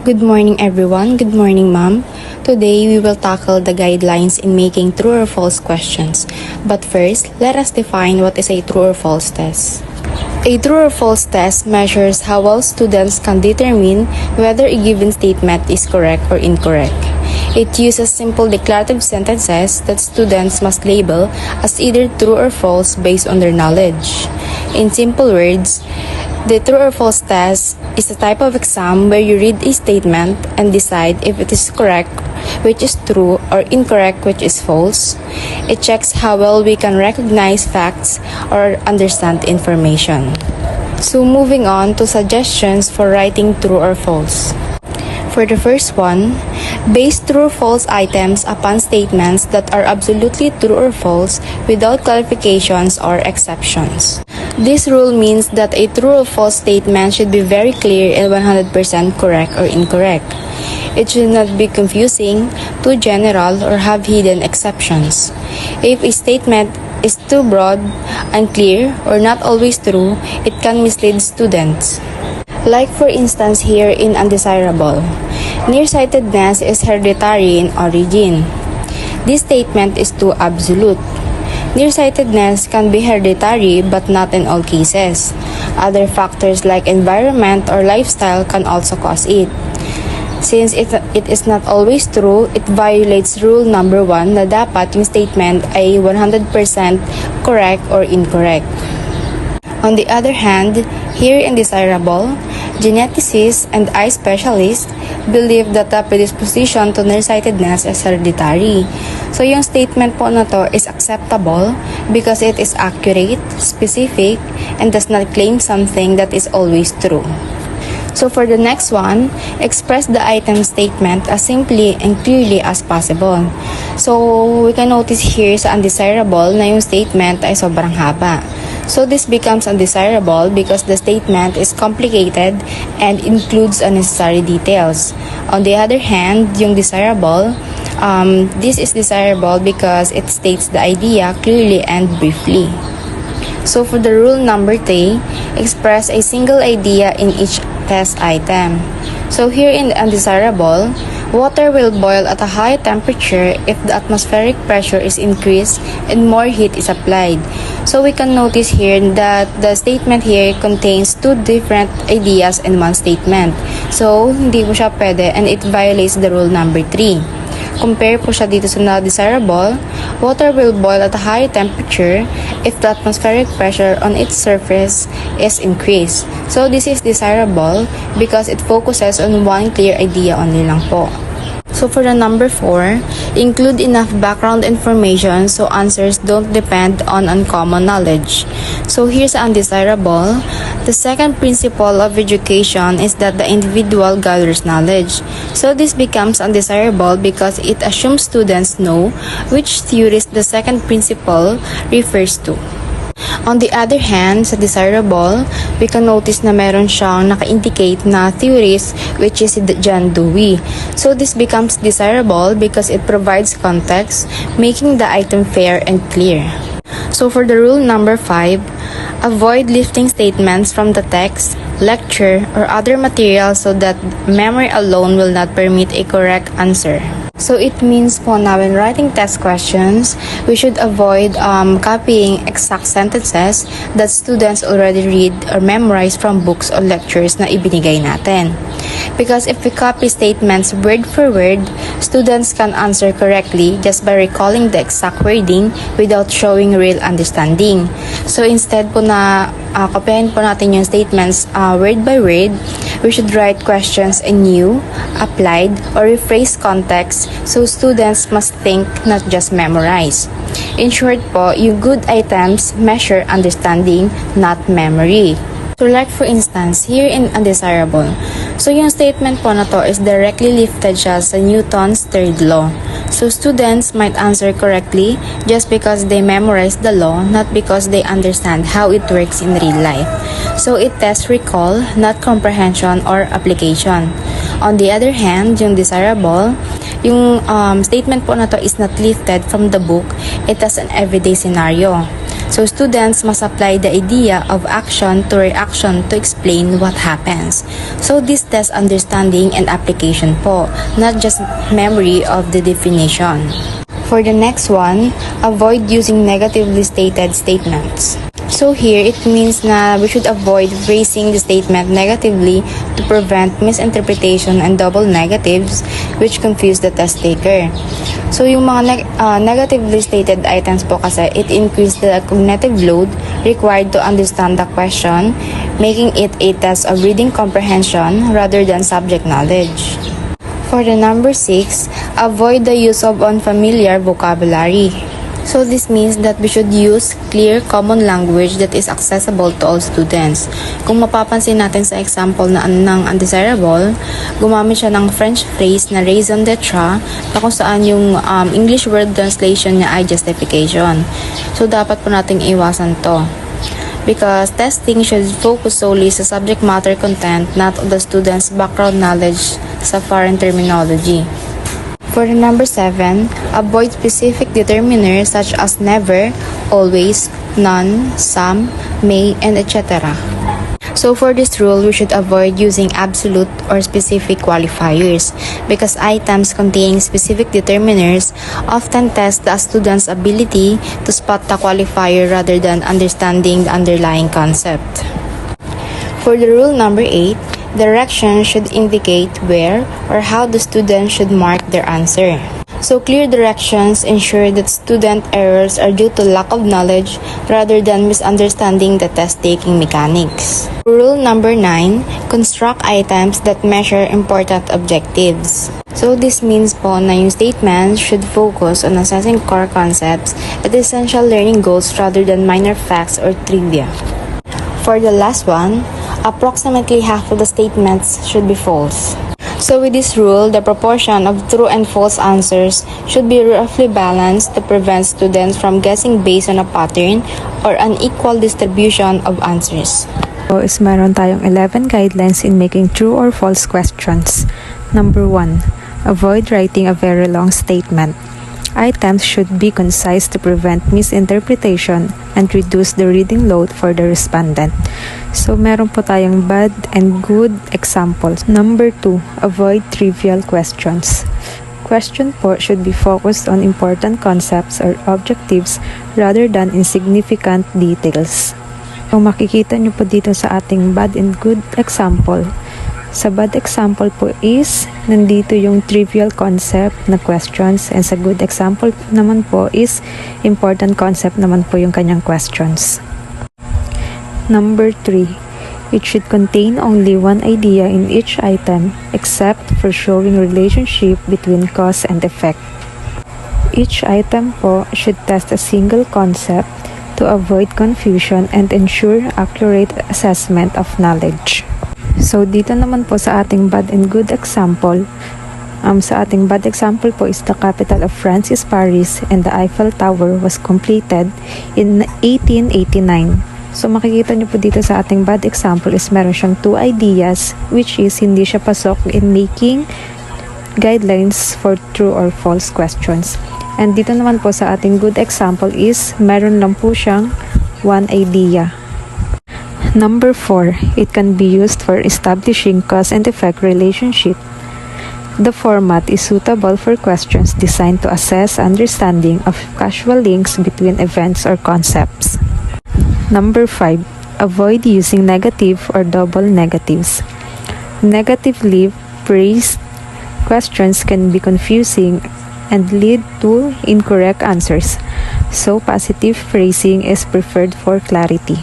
Good morning everyone. Good morning ma'am. Today we will tackle the guidelines in making true or false questions. But first, let us define what is a true or false test. A true or false test measures how well students can determine whether a given statement is correct or incorrect. It uses simple declarative sentences that students must label as either true or false based on their knowledge. In simple words, the true or false test is a type of exam where you read a statement and decide if it is correct, which is true, or incorrect, which is false. It checks how well we can recognize facts or understand information. So moving on to suggestions for writing true or false. For the first one, base true or false items upon statements that are absolutely true or false without clarifications or exceptions. This rule means that a true or false statement should be very clear and 100% correct or incorrect. It should not be confusing, too general, or have hidden exceptions. If a statement is too broad, unclear, or not always true, it can mislead students. Like for instance here in undesirable, nearsightedness is hereditary in origin. This statement is too absolute. Nearsightedness can be hereditary but not in all cases. Other factors like environment or lifestyle can also cause it. Since it is not always true, it violates rule number 1 na dapat yung statement ay 100% correct or incorrect. On the other hand, here in desirable, geneticists and eye specialists believe that the predisposition to nearsightedness is hereditary. So yung statement po na to is acceptable because it is accurate, specific, and does not claim something that is always true. So for the next one, express the item statement as simply and clearly as possible. So we can notice here sa undesirable na yung statement ay sobrang haba. So this becomes undesirable because the statement is complicated and includes unnecessary details. On the other hand, yung desirable, this is desirable because it states the idea clearly and briefly. So for the rule number 3, express a single idea in each test item. So here in the undesirable, water will boil at a high temperature if the atmospheric pressure is increased and more heat is applied. So we can notice here that the statement here contains two different ideas in one statement. So hindi po siya pwede and it violates the rule number 3. Compare po siya dito sa desirable, water will boil at a high temperature if the atmospheric pressure on its surface is increased. So this is desirable because it focuses on one clear idea only lang po. So for the number 4, include enough background information so answers don't depend on uncommon knowledge. So here's undesirable. The second principle of education is that the individual gathers knowledge. So this becomes undesirable because it assumes students know which theories the second principle refers to. On the other hand, sa desirable, we can notice na meron siyang naka-indicate na theories which is John Dewey. So this becomes desirable because it provides context, making the item fair and clear. So for the rule number 5, avoid lifting statements from the text, lecture, or other material so that memory alone will not permit a correct answer. So it means po na when writing test questions, we should avoid copying exact sentences that students already read or memorize from books or lectures na ibinigay natin. Because if we copy statements word for word, students can answer correctly just by recalling the exact wording without showing real understanding. So instead po na kopyahin po natin yung statements word by word, we should write questions anew, applied, or rephrase context so students must think, not just memorize. In short po, yung good items measure understanding, not memory. So like for instance, here in undesirable, so yung statement po na to is directly lifted siya sa Newton's third law. So students might answer correctly just because they memorize the law, not because they understand how it works in real life. So it tests recall, not comprehension or application. On the other hand, yung desirable, yung statement po na to is not lifted from the book, it has an everyday scenario. So students must apply the idea of action to reaction to explain what happens. So this tests understanding and application po, not just memory of the definition. For the next one, avoid using negatively stated statements. So here, it means na we should avoid phrasing the statement negatively to prevent misinterpretation and double negatives which confuse the test taker. So yung mga negatively stated items po kasi, it increases the cognitive load required to understand the question, making it a test of reading comprehension rather than subject knowledge. For the number 6, avoid the use of unfamiliar vocabulary. So this means that we should use clear common language that is accessible to all students. Kung mapapansin natin sa example na ng undesirable, gumamit siya ng French phrase na raison d'etre na kung saan yung English word translation niya ay justification. So dapat po nating iwasan to. Because testing should focus solely sa subject matter content, not on the student's background knowledge sa foreign terminology. For the number 7, avoid specific determiners such as never, always, none, some, may, and etc. So for this rule, we should avoid using absolute or specific qualifiers because items containing specific determiners often test the student's ability to spot the qualifier rather than understanding the underlying concept. For the rule number 8, direction should indicate where or how the student should mark their answer. So clear directions ensure that student errors are due to lack of knowledge rather than misunderstanding the test-taking mechanics. Rule number 9, construct items that measure important objectives. So this means po na yung statements should focus on assessing core concepts and essential learning goals rather than minor facts or trivia. For the last one, approximately half of the statements should be false. So with this rule, the proportion of true and false answers should be roughly balanced to prevent students from guessing based on a pattern or unequal distribution of answers. So is meron tayong 11 guidelines in making true or false questions. Number 1, avoid writing a very long statement. Items should be concise to prevent misinterpretation and reduce the reading load for the respondent. So, meron po tayong bad and good examples. Number 2, avoid trivial questions. Question po should be focused on important concepts or objectives rather than insignificant details. Kung makikita nyo po dito sa ating bad and good example, sa bad example po is, nandito yung trivial concept na questions, and sa good example naman po is, important concept naman po yung kanyang questions. Number 3, it should contain only one idea in each item, except for showing relationship between cause and effect. Each item po should test a single concept to avoid confusion and ensure accurate assessment of knowledge. So, dito naman po sa ating bad and good example, sa ating bad example po is the capital of France is Paris and the Eiffel Tower was completed in 1889. So, makikita nyo po dito sa ating bad example is meron siyang two ideas which is hindi siya pasok in making guidelines for true or false questions. And dito naman po sa ating good example is meron lang po siyang one idea. Number 4, it can be used for establishing cause and effect relationship. The format is suitable for questions designed to assess understanding of causal links between events or concepts. Number 5, avoid using negative or double negatives. Negatively phrased questions can be confusing and lead to incorrect answers, so positive phrasing is preferred for clarity.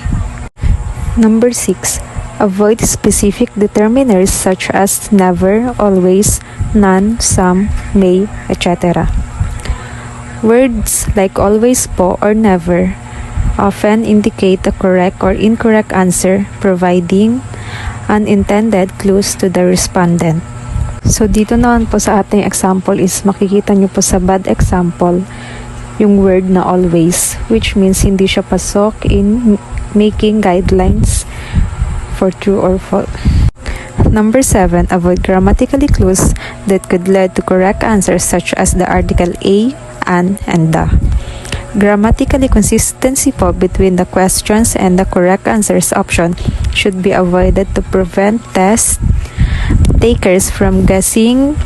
Number 6, avoid specific determiners such as never, always, none, some, may, etc. Words like always po or never often indicate the correct or incorrect answer, providing unintended clues to the respondent. So dito naman po sa ating example is makikita nyo po sa bad example yung word na always, which means hindi siya pasok in making guidelines for true or false. Number 7, avoid grammatically clues that could lead to correct answers such as the article a, an, and the. Grammatically consistency po between the questions and the correct answers option should be avoided to prevent test takers from guessing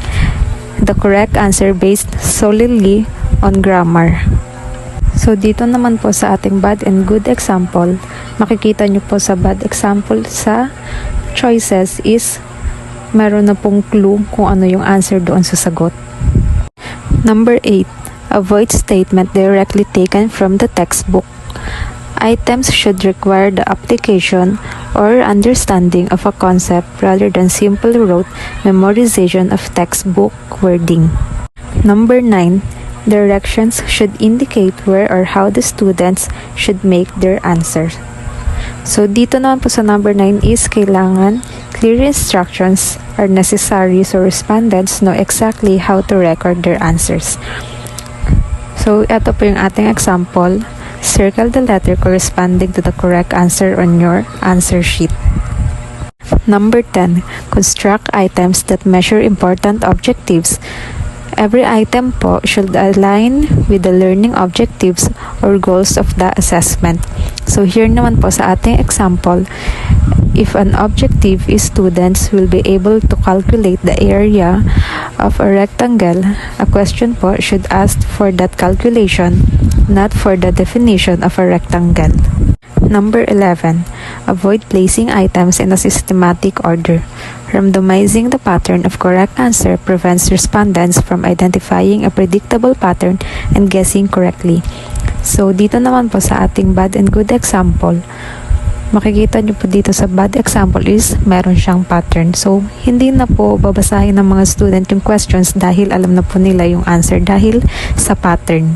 the correct answer based solely on grammar. So dito naman po sa ating bad and good example, makikita nyo po sa bad example sa choices is meron na pong clue kung ano yung answer doon sa sagot. Number 8. Avoid statement directly taken from the textbook. Items should require the application or understanding of a concept rather than simple rote memorization of textbook wording. Number 9. Directions should indicate where or how the students should make their answers. So dito naman po sa number 9 is kailangan clear instructions are necessary so respondents know exactly how to record their answers. So ito po yung ating example. Circle the letter corresponding to the correct answer on your answer sheet. Number 10. Construct items that measure important objectives. Every item po should align with the learning objectives or goals of the assessment. So here naman po sa ating example, if an objective is students will be able to calculate the area of a rectangle, a question po should ask for that calculation, not for the definition of a rectangle. Number 11. Avoid placing items in a systematic order. Randomizing the pattern of correct answer prevents respondents from identifying a predictable pattern and guessing correctly. So, dito naman po sa ating bad and good example, makikita nyo po dito sa bad example is meron siyang pattern. So, hindi na po babasahin ng mga student yung questions dahil alam na po nila yung answer dahil sa pattern.